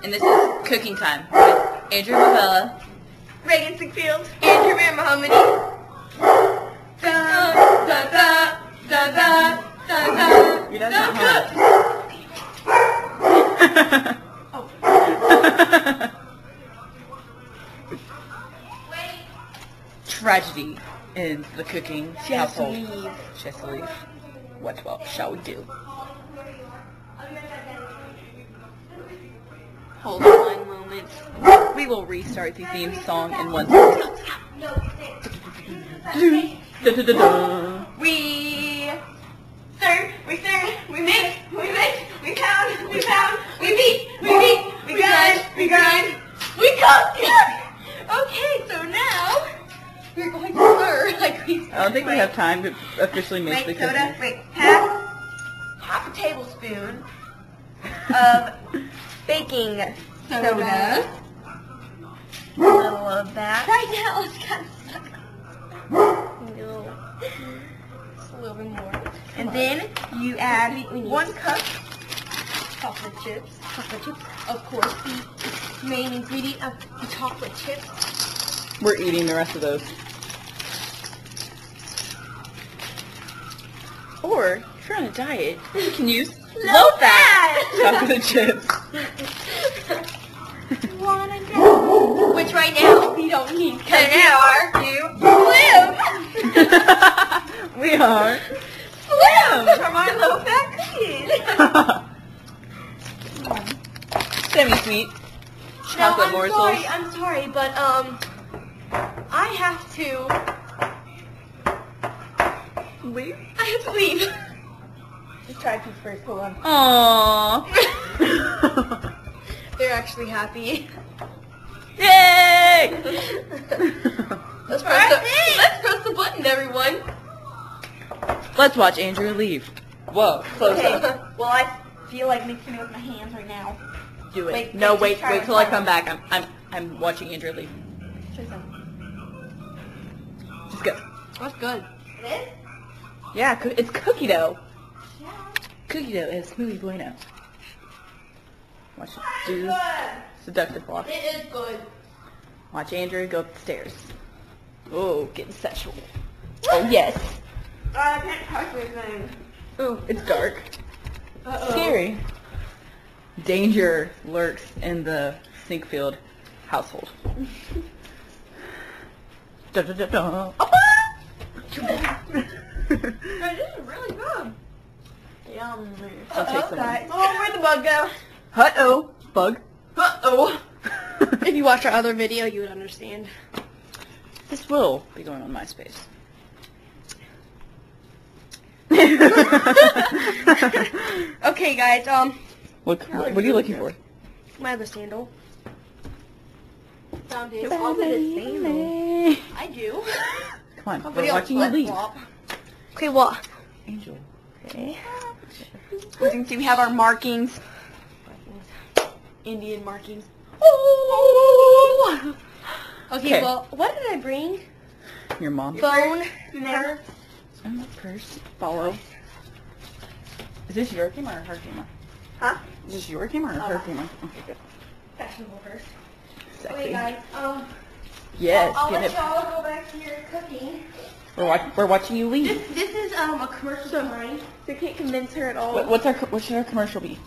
And this is cooking time with Andrew Lavella, Reagan Sickfield, Andrew Mahomedy. Da da da da da da da. Your dad's not home. Tragedy in the cooking household. She has to leave. What shall we do? Hold on one moment. We will restart the theme song in 1 second. We stir, we mix, we pound, we beat, we grind, we cook. Okay, so now we're going to stir like we. I don't think we have time to officially make the cooking. Wait, half a tablespoon of baking soda. A little of that. Right now, it's kind of stuck. Just a little bit more. And then you add 1 cup chocolate chips. Of course, the main ingredient of the chocolate chips. We're eating the rest of those. Or, if you're on a diet, you can use low-fat chocolate chips. Which right now, we don't need, because now you slim. We are Slim from our low-fat cookies. Semi-sweet chocolate morsels. I'm sorry, but I have to leave. I have to leave. Let's try these first. Hold on. Aww. They're actually happy. Yay! Let's press the button, everyone. Let's watch Andrew leave. Whoa, close up. Well, I feel like mixing it with my hands right now. Do it. Wait, wait till I come back. I'm watching Andrew leave. Try some. Just go. That's good. It is? Yeah, it's cookie dough. Yeah. Cookie dough is muy bueno. Watch it do this seductive walk. It is good. Watch Andrew go upstairs. Oh, getting sexual. Oh, yes. I can't touch anything. Oh, it's dark. Uh-oh. Scary. Danger lurks in the Sinkfield household. Da, da, da, da. This is really good. Yum. I'll take some. Oh, where'd the bug go? Uh-oh. Bug. Uh-oh. If you watch our other video, you would understand. This will be going on MySpace. Okay, guys, What are you looking for? my other sandal. Found it. Family. I do. Come on, we're watching you leave. Okay, well, Angel. Okay. as you can see, we have our markings. Indian markings. Oh! Okay, well, what did I bring? Your mom. Phone, purse. Purse. Follow. Is this your camera or her camera? Huh? Is this your camera or her camera? Okay, good. Fashionable purse. Sexy. Wait, guys, Yes, I'll get let it. y'all go back to your cooking. We're watching you leave. This is a commercial of mine, so you can't convince her at all. What should our commercial be?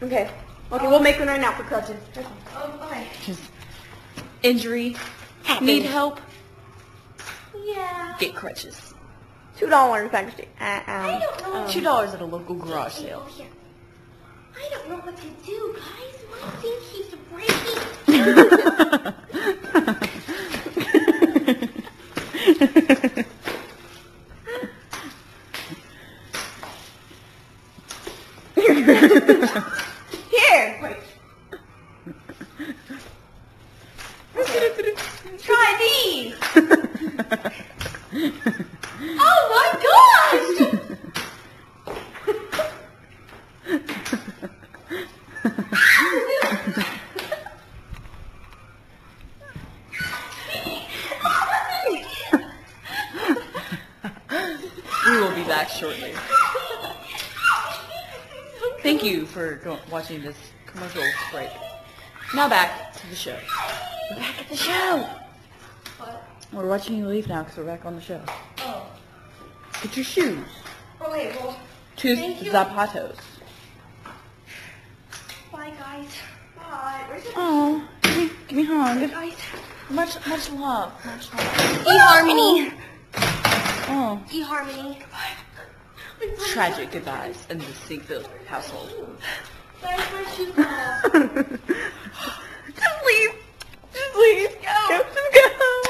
Okay. Okay, we'll make one right now for crutches. Okay. Just injury. Need help? Yeah. Get crutches. $2 actually. I don't know. $2 at a local garage sale. I don't know what to do, guys. My thing keeps breaking. Here. Wait. Try these. Oh my gosh! We will be back shortly. Thank you for watching this commercial break. Now back to the show. We're back at the show. What? We're watching you leave now because we're back on the show. Oh. Get your shoes. Oh, wait, well. Choose Thank you. zapatos. Bye, guys. Bye. Where's it? Oh, give me a hug. Guys. Much love. Much love. eHarmony. Oh. eHarmony. Tragic goodbyes in the Siegfried household. Where's my shoes off? Just leave. Just leave. Go. Just go.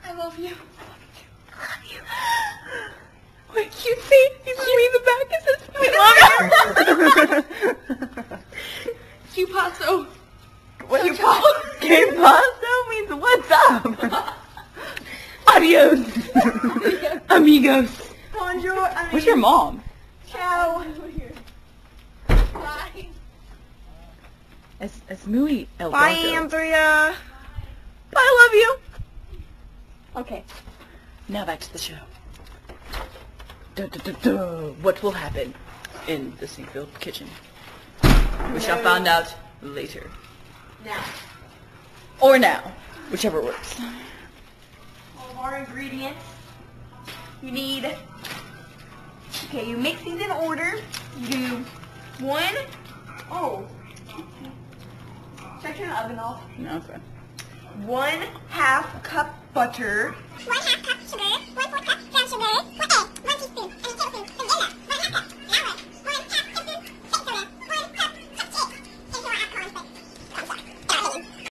I love you. Wait, you see? You see the back of his Que paso? What you call Que paso means what's up? Adios. Amigos. Bonjour. Where's your mom? Ciao. Bye. Es muy el Bye, gato. Andrea. I love you. Okay. Now back to the show. What will happen in the Siegfried kitchen? We shall find out later. Now, Or now. Whichever works. all of our ingredients. You need. Okay, you mix these in order. You do one. Oh. Should I turn the oven off? No, it's fine. 1/2 cup butter. 1/2 cup sugar, 1/4 cup brown sugar,